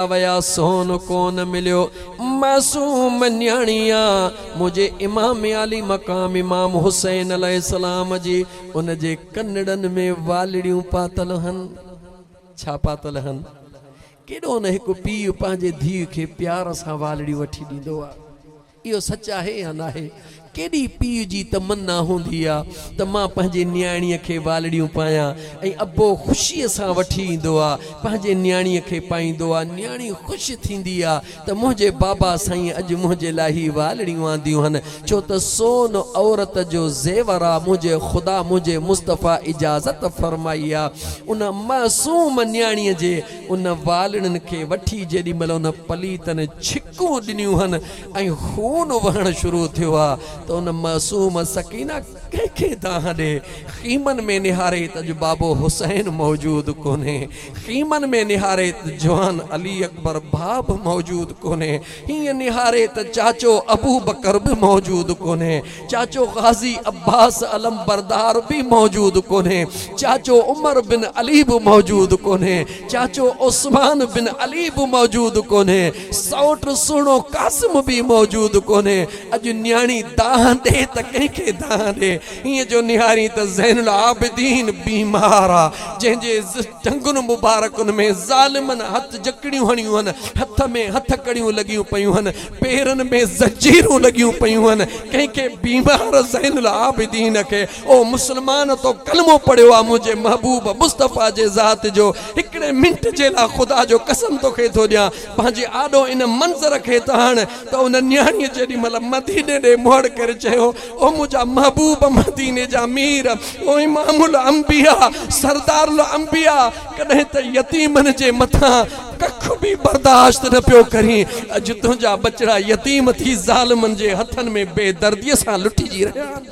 वया सोन कोन मिलियो मासूम न्याणिया मुझे इमाम अली मकाम इमाम हुसैन अलैहिस्सलाम जी उन जे कन्नड़न में वालड़ियूं पातल हन। छा पातल हन? केड़ो न एक पीउ पंहिंजे धीउ खे प्यार सां वालड़ी वठी ॾींदो आहे। इहो सच आहे या न आहे? केड़ी पीउ जी तमन्ना होंदी आ त मां पंहिंजे न्याणीअ खे वालड़ियूं पायां ऐं अब्बो ख़ुशीअ सां वठी ईंदो आ, पंहिंजे न्याणीअ खे पाईंदो आ, न्याणी ख़ुशि थींदी आ त मुंहिंजे बाबा साईं अॼु मुंहिंजे लाइ ही वालड़ियूं आंदियूं हन, छो त सोन औरत जो ज़ेवर आ। मुंहिंजे ख़ुदा मुंहिंजे मुस्तफ़ा इजाज़त फरमाई आ उन मासूम न्याणीअ जे उन वालड़नि खे वठी जेॾी महिल उन पलीतनि छिकूं ॾिनियूं हन ऐं खून वहणु शुरू थियो आ तो उन मासूम सकीना कंहिंखे दाह ॾे। ख़ीमन में निहारे त अॼु बाबो हुसैन मौजूद कोन्हे, ख़ीमन में निहारे त जवान अली अकबर भाउ मौजूद कोन्हे, हीअं निहारे त चाचो अबू बकर भी मौजूद कोन्हे, चाचो गाज़ी अब्बास अलम बरदार भी मौजूद कोन्हे, चाचो उमर बिन अली भी मौजूद कोन्हे, चाचो उस्मान बिन अली भी मौजूद कोन्हे, सौट सुणो कासिम भी मौजूद कोन्हे। अॼु न्याणी दाह दे त कंहिंखे दाह दे। हीअं जो निहारी त ज़ैनुल आबिदीन बीमार आ, जंहिंजे टंगुनि मुबारकुनि में ज़ालिमनि हथ जकड़ियूं हणियूं हन, हथ में हथ कड़ियूं लॻियूं पयूं हन, पेरनि में ज़ंजीरूं लॻियूं पयूं हन। कंहिंखे बीमार ज़ैनुल आबिदीन खे ओ मुस्लमान तो कलमो पढ़ियो आ मुंहिंजे महबूब मुस्तफ़ा जे ज़ात जो, हिकिड़े मिंट जे लाइ ख़ुदा जो कसम तोखे थो ॾियां पंहिंजे आॾो इन मंज़र खे त हाणे त उन न्याणीअ जेॾी महिल मदीने ॾे मोड़ करे चयो ओ मुंहिंजा महबूब मदीने जा मीर, ओ इमामुल अंबिया सरदारुल अंबिया, कॾहिं त यतीमनि जे मथां कख भी बर्दाश्त न पियो करी, अॼु तुंहिंजा बचड़ा यतीम थी ज़ालिमनि जे हथनि में बेदर्दीअ सां लुटिजी रहिया आहिनि।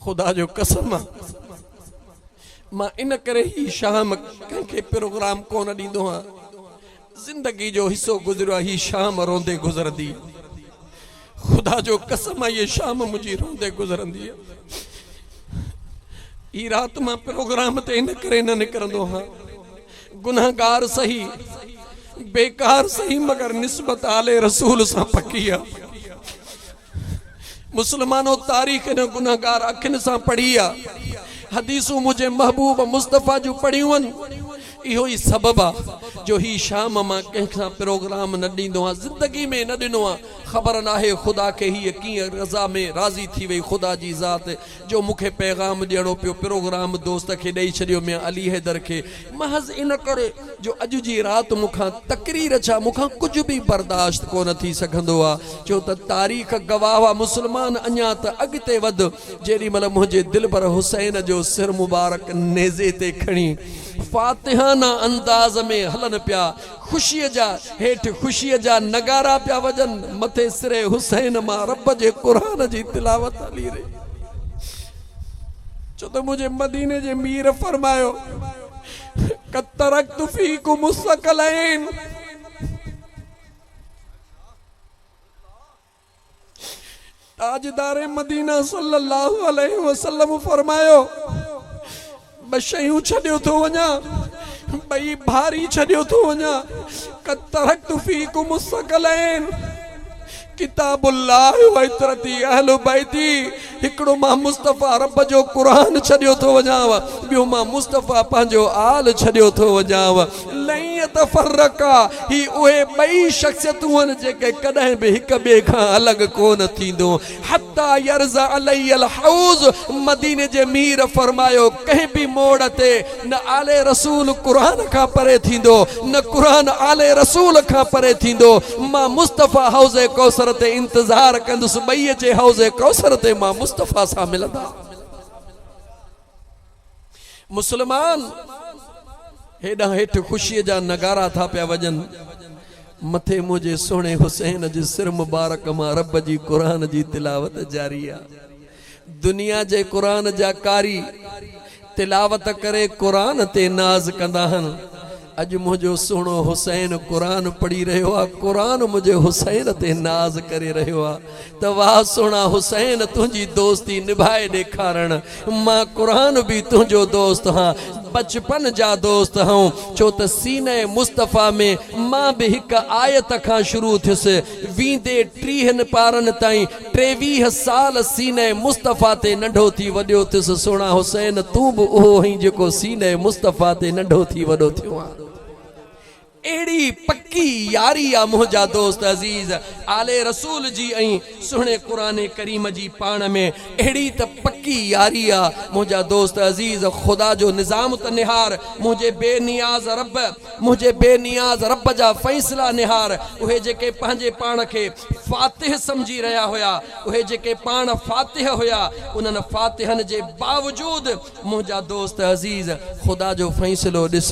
ख़ुदा जो कसम मां इन करे ही शाम कंहिंखे प्रोग्राम कोन ॾींदो आहियां, जिंदगी जो हिस्सो गुज़रियो ही शाम रोंदे गुज़रंदी। खुदा जो कसम ये शाम मुझी रोंदे गुज़रंदी। ई रात मां प्रोग्राम ते इन करे न निकरंदो हां, गुनाहगार सही बेकार सही मगर निस्बत आले रसूल सां पकी आ। मुसलमानो तारीख़ न गुनाहगार अखिन सां पढ़ी आ, हदीसूं मुझे महबूब मुस्तफ़ा जो पढ़ियूं आहिनि। इहो ही सबब आ जो ही शाम मां कंहिंसां प्रोग्राम न ॾींदो आहियां, ज़िंदगी में न ॾिनो आहे। ख़बर नाहे ख़ुदा खे हीअ कीअं रज़ा में राज़ी थी वई ख़ुदा जी ज़ात जो मूंखे पैगाम ॾियणो पियो, प्रोग्राम दोस्त खे ॾेई छॾियो मियां अली हैदर खे, महज़ इन करे जो अॼु जी राति मूंखां तकरीर छा मूंखां कुझु बि बर्दाश्त कोन थी सघंदो आहे, छो त तारीख़ गवाह मुसलमान अञा त अॻिते वध। जेॾी महिल मुंहिंजे दिलबर हुसैन जो सिर मुबारक नेज़े ते खणी फातिहाना अंदाज़ में हलन पिया, खुशीअ जा हेठि खुशीअ जा नगारा पिया वजन, मथे सिरे हुसैन मां रब जे क़ुरान जी तिलावत हली रही। छो त मुंहिंजे मदीने जे मीर फरमायो क़द तरक्तु फ़ीकुम मुस्तक़लैन, ताजदार मदीना सल्लल्लाहु अलैहि वसल्लम फरमायो ब शयूं छॾियो थो वञा, ॿई भारी छॾियो थो वञा। क़द तरक्तु फ़ीकुम मुस्तक़लैन किताबुल्लाह व इतरती अहल बैती, हिकिड़ो मां मुस्तफ़ा रब जो क़ुरान छॾियो थो वञाव, ॿियो मां मुस्तफ़ा पंहिंजो आल छॾियो थो वञाव। लई तफ़र्रका, ही उहे ॿई शख़्सियतूं आहिनि जेके कॾहिं बि हिक ॿिए खां अलॻि कोन थींदो। हत्ता यरज़ा अलैयल हौज़, मदीने जे मीर फरमायो कंहिं बि मोड़ ते न आले रसूल क़ुरान खां परे थींदो, न क़ुरान आले रसूल खां परे थींदो। मां मुस्तफ़ा हौज़े कौसर ते इंतज़ार कंदुसि, ॿई जे हौज़े कौसर ते मां मुस्तफ़ा सां मिलंदा। मुसलमान हेॾां हेठि ख़ुशीअ जा नगारा था पिया वॼनि, मथे मुंहिंजे सुहिणे हुसैन जे सिर मुबारक मां रब जी क़ुरान जी तिलावत जारी आहे। दुनिया जे क़ुरान जा कारी तिलावत करे क़ुरान ते नाज़ कंदा आहिनि, अॼु मुंहिंजो सुहिणो हुसैन क़ुरान पढ़ी रहियो आहे, क़ुरान मुंहिंजे हुसैन ते नाज़ करे रहियो आहे त वाह सुहिणा हुसैन तुंहिंजी दोस्ती निभाए ॾेखारण, मां क़ुरान बि तुंहिंजो दोस्त हाँ। बचपन जा दोस्त हूं छो त सीने मुस्तफ़ा में मां भी हिक आयत खां शुरू थियुसि वींदे 30 पारनि ताईं 23 साल सीने मुस्तफ़ा ते नंढो थी वॾो थियुसि। सोना हुसैन तू भी उहो ही जेको सीने मुस्तफ़ा ते नंढो थी वॾो थियो आहे। एड़ी पक्की यारी आ मुझा दोस्त अजीज आले रसूल जी ऐं सुहणे कुरान करीम जी पाण में एड़ी त पक्की यारी आ मुझा दोस्त अजीज। खुदा जो निज़ाम त निहार मुझे बेनियाज रब जा फैसला निहार। उहे जेके पंहिंजे पाण खे फातिह समझी रहा हुया उहे जेके पाण फातिह हुया उन्हनि फातिहनि जे बावजूद मुझा दोस्त अजीज खुदा जो फैसलो ॾिस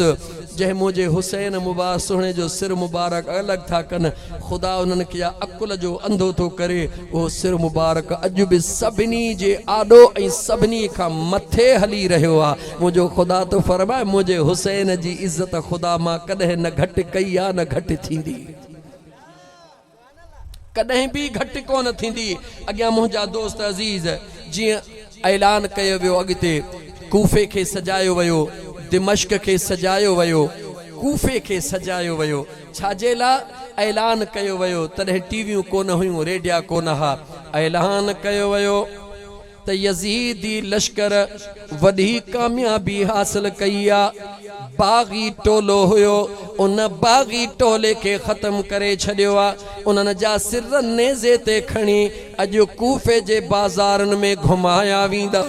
जंहिं मुझे हुसैन मुबारक सुहणे जो सिर मुबारक अलग था कन खुदा उन्हनि खे अकुल जो अंधो तो करे वो सिर मुबारक अॼु बि सभिनी जे आॾो ऐं सभिनी खां मथे हली रहियो आहे। मुंहिंजो खुदा तो फरमाए मुझे हुसैन जी इज़त खुदा मां कॾहिं न घटि कई आहे न घटि थींदी कॾहिं भी घटि कोन थींदी। अॻियां मुंहिंजा दोस्त अजीज जीअं ऐलान कयो वियो अॻिते कूफे खे सजायो वियो दिमश्क के सजायो वयो कूफे के सजायो वयो छाजे ला ऐलान कयो वयो तॾहिं टीवियूं कोन हुयूं रेडिया कोन हा ऐलान कयो वयो त यजीदी लश्कर वॾी कामयाबी हासिल कई आ। बागी टोलो हुयो उन बागी टोले के ख़त्म करे छॾियो आ। उन्हनि जा सिर नेज़े ते खणी अॼु कूफे जे बाज़ारनि में घुमाया वेंदा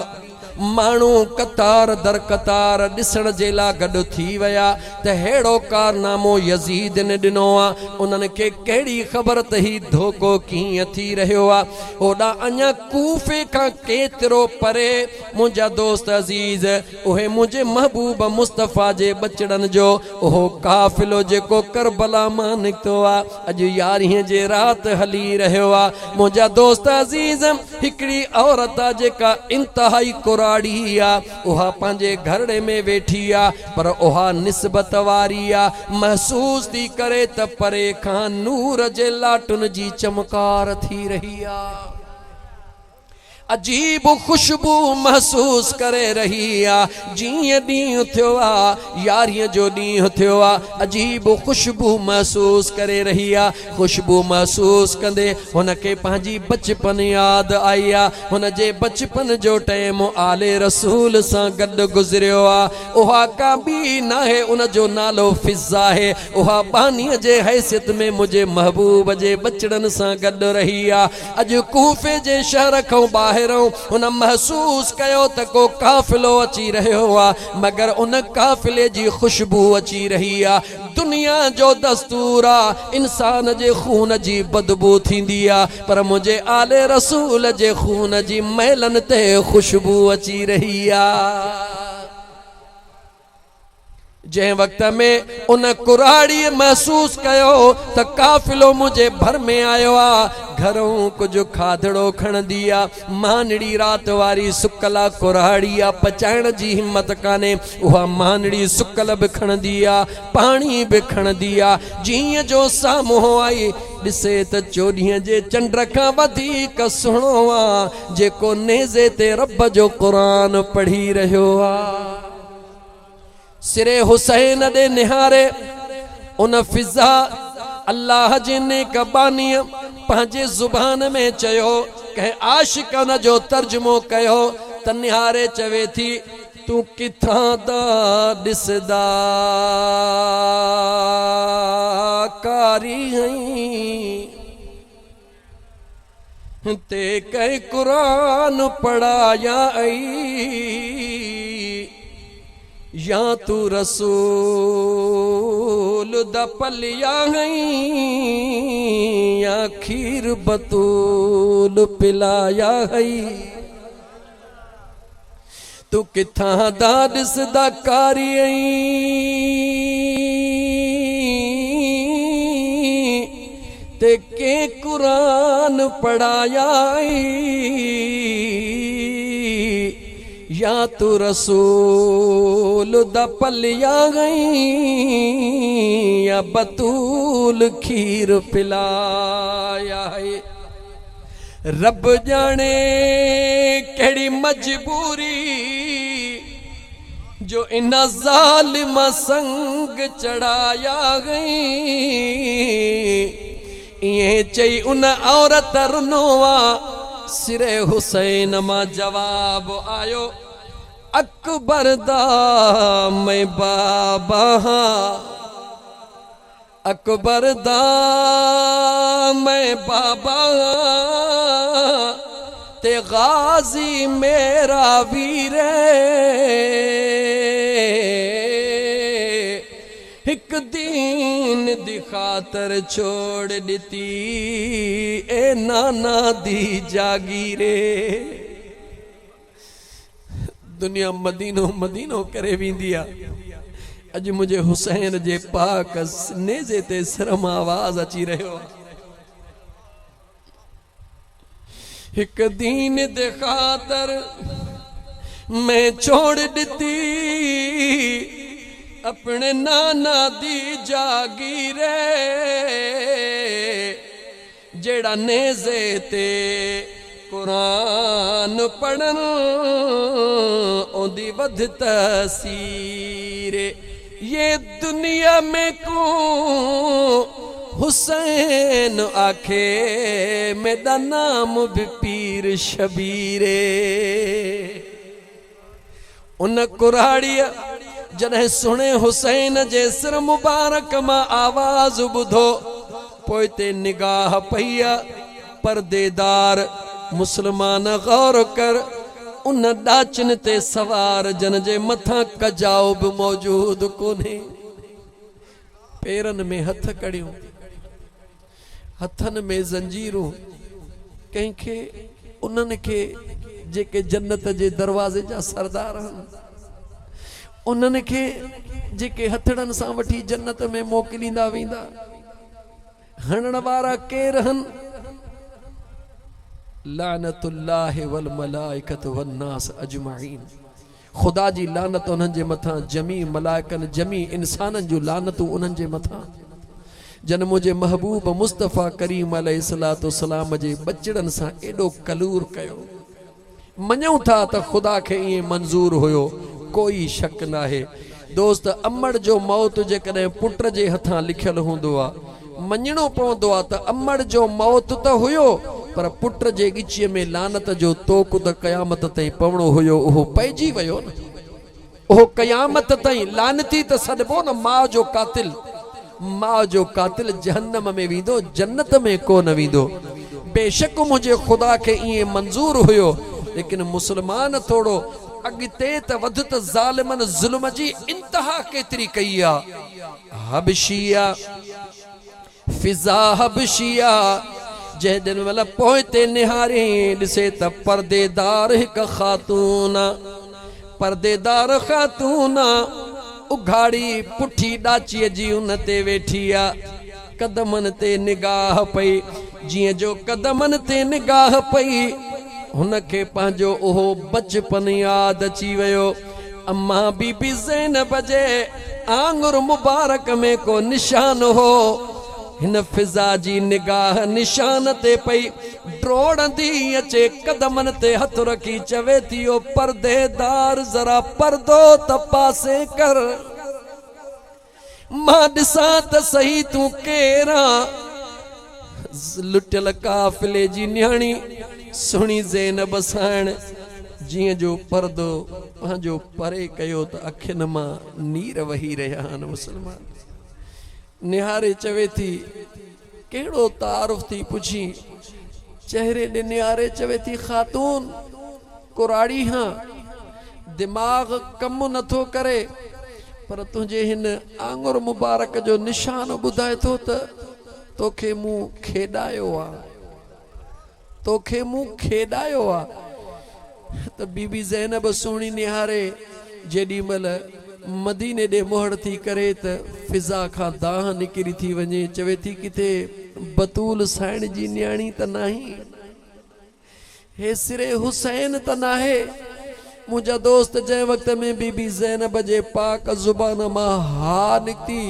मानू कतार दर कतार दिसण जे ला गड थी वया त हेड़ो कारनामो यजीद ने दिनो आ। उन्हनि के केड़ी खबर त ही धोखो कीअं थी रहियो आ। ओडा अञा कूफे का केतिरो परे मुंहिंजा दोस्त अजीज उहे मुझे महबूब मुस्तफ़ा जे बचड़न जो ओहो काफ़िलो जेको करबला मां निकतो आ अॼु 11 जे रात हली रहियो आ। मुंहिंजा दोस्त अजीज हिकड़ी औरत आ जेका इंतहाई कुराड़ी आ उहा पंहिंजे घरड़े में वेठी आ पर उहा निस्बत वारी आ महसूस थी करे त परे खां नूर जे लाटुन जी चमकार थी रही आ। अजीब खुशबू महसूस करे रही आ जीअं ॾींहुं थियो आ 11 जो ॾींहुं थियो आ। अजीब खुशबू महसूस करे रही आ। खुशबू महसूस कंदे हुनखे पंहिंजी बचपन याद आई आ। हुन जे बचपन जो टाइम आले रसूल सां गॾु गुज़रियो आ। उहा का बि नाहे उन जो नालो फिज़ा है उहा बानीअ जे हैसियत में मुझे महबूब जे बचड़न सां गॾु रही आ। अॼु कूफे जे शहर खां उन महसूस कयो त को काफ़िलो अची रहियो आ मगर उन काफ़िले जी खुशबू अची रही आ। दुनिया जो दस्तूर आ इंसान जे खून जी बदबू थींदी आ पर मुझे आले रसूल जे खून जी महलन ते खुशबू अची रही आ। जै वक्त में उन कुराड़ी महसूस कयो त काफ़िलो मुझे भर में आयो आ। घरों कुछ खाधड़ो खणदी आ मानड़ी रात वारी सुकला कुराड़ी आ पचाइण जी हिम्मत काने उहा मानड़ी सुकल भी खणदी आ पानी भी खणदी आ। जीअं जो साम्हूं आई ॾिसे त 14 जे चंड खां वधीक सुहिणो आ जेको नेज़े ते रब जो क़ुरान पढ़ी रहियो आ। सिरे हुसैन दे निहारे उन फिज़ा अल्लाह जे नेक बानीअ पंहिंजे ज़ुबान में चयो कंहिं आशिक उन जो तर्जुमो कयो त निहारे चवे थी तू किथां दा ॾिसदा कारी ते कंहिं कुरान पढ़ाया या तू रसूल दा पलिया या खीर बतूल पिलाया तू किथां दा ॾिसदा कारी ते के कुरान पढ़ाया या तू रसूल दा पलिया या बतूल खीर पिलाया है। रब जाने केड़ी मजबूरी जो इन ज़ालिम संग चढ़ाया गई ये चई उन औरत रुनोवा सिरे हुसैन मां जवाब आयो अकबर दा मैं बाबा अकबर दा मैं बाबा ते गाजी मेरा वीर एक दीन दी खातर छोड़ दिती ए नाना दी जागीरे। दुनिया मदीनो मदीनो करे वींदिया अज मुझे हुसैन जे पाक नेज़े ते शर्म आवाज अची रहो। एक दीन दे खातर मैं छोड़ दिती अपने नाना दी जागीरे जेड़ा नेज़े ते कुरान पढ़न ओदी वध तसीरे। ये दुनिया में को हुसैन आखे मेरा नाम भी पीर शबीरे। उन कुराड़िया जॾहिं सुने हुसैन जे सिर मुबारक मां आवाज बुधो पोइ ते निगाह पईया पर्देदार मुसलमान गौर कर उन डाचन ते सवार जन जे मथा कजाओ भी मौजूद कोने। पेरन में हथ कड़ियों हथन में जंजीरूं कंहिंखे उन्हनि खे जेके जन्नत जे दरवाजे जा सरदार हन उन्हनि खे जेके हथड़नि सां वठी जन्नत में मोकिलींदा वेंदा हणण वारा केर हन। लानतुल्लाहि वल मलाइकत वन नास अजमाइन। खुदा जी लानत उन्हनि जे मथां जमी मलाइकन जमी इंसाननि जूं लानतूं उन्हनि जे मथां जन मुझे महबूब मुस्तफ़ा करीम अलैहिस्सलातु वस्सलाम जे बचड़न सां एडो कलूर कयो। मञूं था त खुदा खे इए मंजूर हुयो कोई शक ना है। दोस्त अमड़ जो मौत जेकॾहिं पुट जे हथां लिखियल हूंदो आहे मञणो पवंदो आहे त अमड़ जो मौत त हुयो पर पुट जे गिचीअ में लानत जो तोक त क़यामत ताईं पवणो हुयो उहो पइजी वियो न। उहो क़यामत ताईं लानती त सॾबो न। मां जो कातिल जहन्नम में वेंदो जन्नत में कोन वेंदो। बेशक मुझे खुदा के इए मंजूर हुयो लेकिन मुसलमान थोड़ो अगते त वध त ज़ालिमन ज़ुल्म जी इंतहा केतरी कई आ। हबशिया फिजा हबशिया जै दिन वाला पोइते निहारी दिसे त पर्देदार एक खातून उघाड़ी पुठी डाची जी उन ते वेठी आ। कदमन ते निगाह पई जिए जो कदमन ते निगाह पई हुन के पांजो ओहो बचपन याद अची वयो। अम्मा बीबी ज़ैनब जे आंगुर मुबारक में को निशान हो। हिन फिजा जी निगाह निशान ते पई ड्रोड़ंदी अचे कदमन ते हथ रखी चवे थी ओ पर्देदार जरा पर्दो त पासे कर मां ॾिसां त सही तूं केरा। लुटियल काफिले जी न्याणी सुणी ज़ैनब साण जिए जो पर्दो पंहिंजो परे कयो त अखियुनि मां नीर वही रहिया आहिनि। मुसलमान निहारे चवे थी केड़ो तारुफ थी पुछी चेहरे ने निहारे चवे थी खातून कुराड़ी हाँ दिमाग कम नथो करे पर तुझे हिन आंगुर मुबारक जो निशान बुधाए थो त तोखे मूं खेडायो आ त बीबी ज़ैनब सुणी निहारे जेडी मल मदीने दे मोहर थी करे त फिजा खां दाह निकिरी थी वञे चवे थी किथे बतूल साइण जी न्याणी त नाही हे सिरे हुसैन त नाहे। मुझा दोस्त जै वक्त में बीबी ज़ैनब जे पाक जुबान मां हा निकती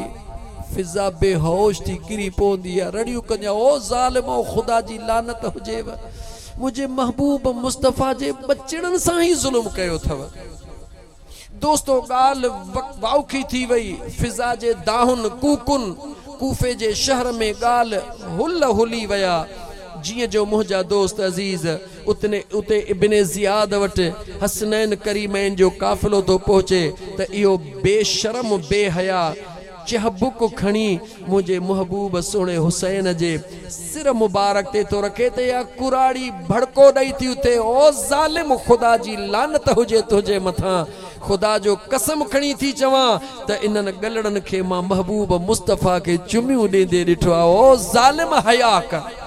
फिजा बेहोश थी किरी पवंदी आहे रड़ियूं कन्या ओ ज़ालिमो खुदा जी लानत हुजेव मुझे महबूब मुस्तफ़ा जे बचड़न सां ही ज़ुल्म कयो थव। दोस्तों ॻाल्हि वाउखी थी वई फिज़ा जे दाहुन कूकुन कूफे जे शहर में ॻाल्हि हुल हुली विया जिए जो मुंहिंजा दोस्त अज़ीज़ उते इब्ने ज़ियाद वटि हसनैन करीमैन जो काफ़िलो तो पहुचे त इहो बेशरम बेहया चहबुक खणी मुझे महबूब सोने हुसैन जे सिर मुबारक ते तो रखे ते या कुराड़ी भड़को ॾई थी उते ओ ज़ालिम खुदा जी लानत हुजे तुझे मथा खुदा जो कसम खणी थी चवां त इन्हनि गलड़न खे मां महबूब मुस्तफ़ा के चुमियूं ॾींदे ॾिठो आहे ओ ज़ालिम हया कर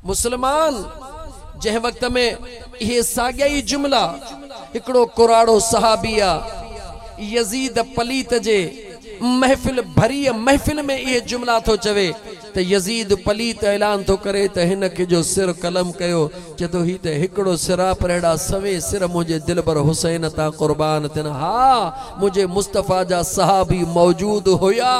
मुसलमान जंहिं वक़्त में इहे साॻिया ई जुमला हिकिड़ो कुराड़ो सहाबिया यजीद पलीत जे महफिल भरी महफिल में ये जुमला तो चवे त यजीद पलीत ऐलान तो करे त हिन के जो सिर कलम कयो चतो ही त हिकड़ो सिरा परेड़ा सवे सिर मुझे दिलबर हुसैन ता कुर्बान थियन हाँ मुझे मुस्तफ़ा जा सहाबी मौजूद होया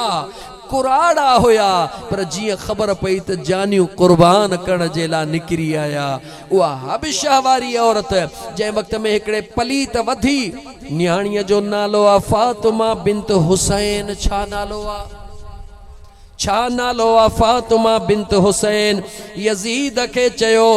कुराड़ा होया पर जिए खबर पई त जानियूं कुर्बान करण जे ला निकरी आया उहा हबशा वारी औरत जंहिं वक़्त में हिकिड़े पलीत वधी न्याणीअ जो नालो आ फातिमा बिन्त हुसैन छा नालो आ फातिमा बिन्त हुसैन यजीद के चयो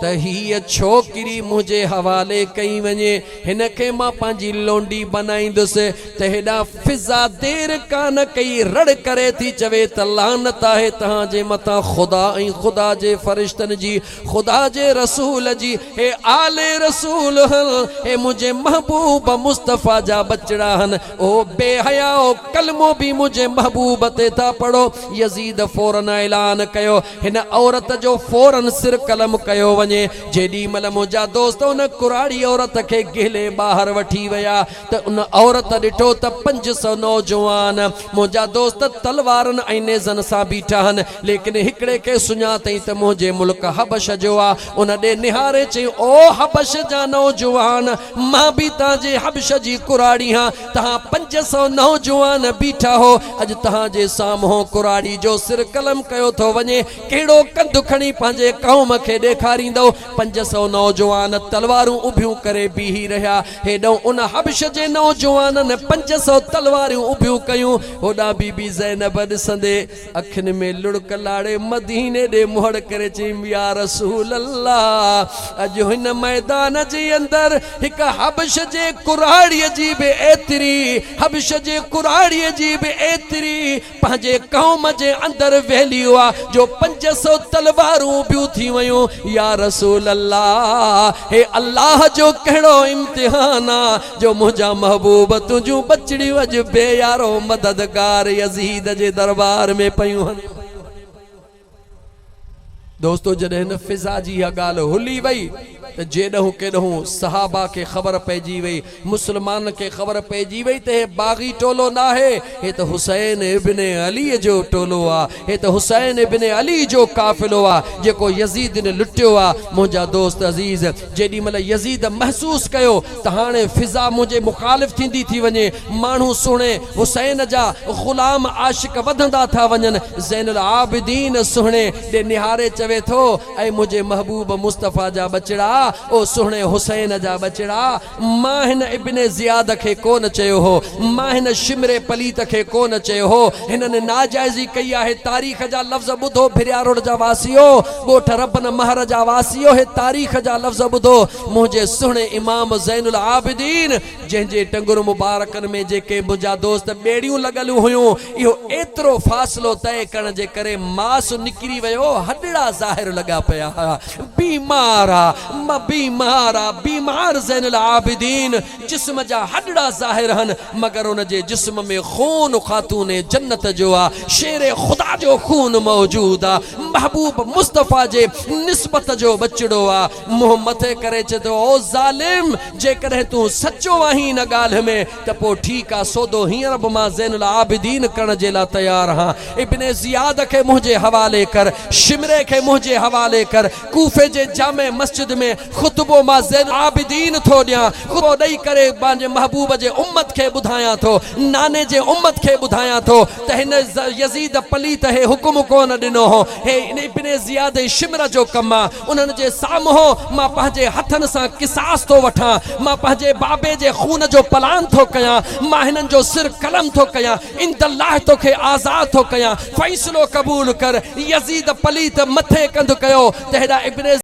त हीअ छोकिरी मुझे हवाले कई वञे हिन खे मां पंहिंजी लोंडी बनाईंदुसि त हेॾा फिज़ा देर कान कई रड़ करे थी चवे त लानत आहे तव्हांजे मथां ख़ुदा ऐं ख़ुदा जे फ़रिश्तनि जी ख़ुदा जे रसूल जी हे आले रसूल हल हे मुझे महबूब मुस्तफ़ा जा बचड़ा हन ओ बेहया ओ कलमो भी मुझे महबूब ते था पढ़ो यजीद फौरन ऐलान कयो हिन औरत जो फौरन सिर कलम कयो जेडी मल मुझा दोस्त उन कुराड़ी औरत के गिले बाहर वठी वया त उन औरत डिठो त 500 नौजवान मुझा दोस्त तलवारन ऐं नेज़न सा बीठा हन लेकिन हिकड़े के सुञातई त मुझे मुल्क हबश जो आ उन दे निहारे चे ओ हबश जा नौजवान मां भी ताजे हबश जी कुराड़ी हां तहां 500 नौजवान बीठा हो अज तहां जे सामो कुराड़ी जो सिर कलम कयो थो वने केड़ो कंद खणी पांजे कौम के देखारी 500 नौजवान तलवारूं उभियूं करे बीही रहा हेडो उन हबश जे नौजवान ने 500 तलवारूं उभियूं कयूं होडा बीबी ज़ैनब दिसंदे अखिन में लुड़क लाड़े मदीने दे मोहड़ करे चईं या रसूल अल्लाह अज हिन मैदान जे अंदर एक हबश जे कुराड़ी जी बे एतरी हबश जे कुराड़ी जी बे एतरी पंहिंजे कौम जे अंदर वेली हुआ जो 500 तलवारूं उभियूं थी वयूं या रसूल अल्लाह हे अल्लाह जो कहिड़ो इम्तिहाना जो मुझा महबूब तुझू बचड़ी अज बेयारो मददगार यजीद जे दरबार में पयूं हन दोस्तों जॾहिं हिन फिज़ा जी ॻाल्हि हुली वई त जेॾहूं केॾहूं सहाबा के ख़बर पइजी वई मुसलमान के ख़बर पइजी वई त हे बाग़ी टोलो न आहे हे त हुसैन इब्ने अली जो टोलो आहे हे त हुसैन इब्ने अली जो काफ़िलो आहे जेको यजीद ने लुटियो आहे मुंहिंजा दोस्त अज़ीज़ जेॾी महिल यजीद महसूस कयो त हाणे फिज़ा मुंहिंजे मुखालिफ़ थींदी थी वञे माण्हू सुहिणे हुसैन जा ग़ुलाम आशिक वधंदा था वञनि ज़ैनुल आबिदीन सुहिणे ॾे निहारे चवे थो ऐं मुंहिंजे महबूब मुस्तफ़ा जा बचड़ा ओ सुहिणे हुसैन जा बचड़ा मां हिन इब्ने ज़ियाद खे कोन चयो हो मां हिन शिमरे पलीत खे कोन चयो हो हिननि नाजाइज़ी कई आहे तारीख़ जा लफ़्ज़ ॿुधो भिरियारोड जा वासियो ॻोठ रबन महर जा वासियो हे तारीख़ जा लफ़्ज़ ॿुधो मुंहिंजे सुहिणे इमाम ज़ैनुल आबिदीन जंहिंजे टंगुर मुबारकनि में जेके मुंहिंजा दोस्त ॿेड़ियूं लॻल हुयूं इहो एतिरो फ़ासिलो तय करण जे करे मास निकिरी वियो हॾड़ा ज़ाहिर लॻा पिया बीमार ज़ैनुल आबिदीन जिस्म जा हॾड़ा ज़ाहिर हन मगर उन जे जिस्म में खून खातून जन्नत जो आ शेर खुदा जो खून मौजूद आ महबूब मुस्तफ़ा जे निस्बत जो बचड़ो आ मुंह मथे करे चे तो ओ ज़ालिम जेकॾहिं तूं सचो आहीं इन ॻाल्हि में त पोइ ठीकु आहे सौदो हींअर बि मां ज़ैनुल आबिदीन करण जे लाइ तयार हां इब्ने ज़ियाद खे मुंहिंजे हवाले कर शिमरे खे मुंहिंजे हवाले कर कूफे जे जामे मस्जिद में खुतबो मां ज़ैनुल आबिदीन थो ॾियां खुतबो ॾेई करे पंहिंजे महबूब जे उम्मत खे ॿुधायां थो नाने जे उम्मत खे ॿुधायां थो त हिन यजीद पलीत हे हुकुम कोन ॾिनो हो हे इन इब्ने ज़ियाद शिमर जो कम उन्हनि जे साम्हूं मां पंहिंजे हथनि सां किसास थो वठां, मां पंहिंजे बाबे जे खून जो पलान थो कयां, मां हिननि जो सिर कलम थो कयां, इंदल्लाह तोखे आज़ाद थो कयां, फ़ैसिलो क़बूल कर। यज़ीद पलीत मथे कंध कयो त हेॾा इब्ने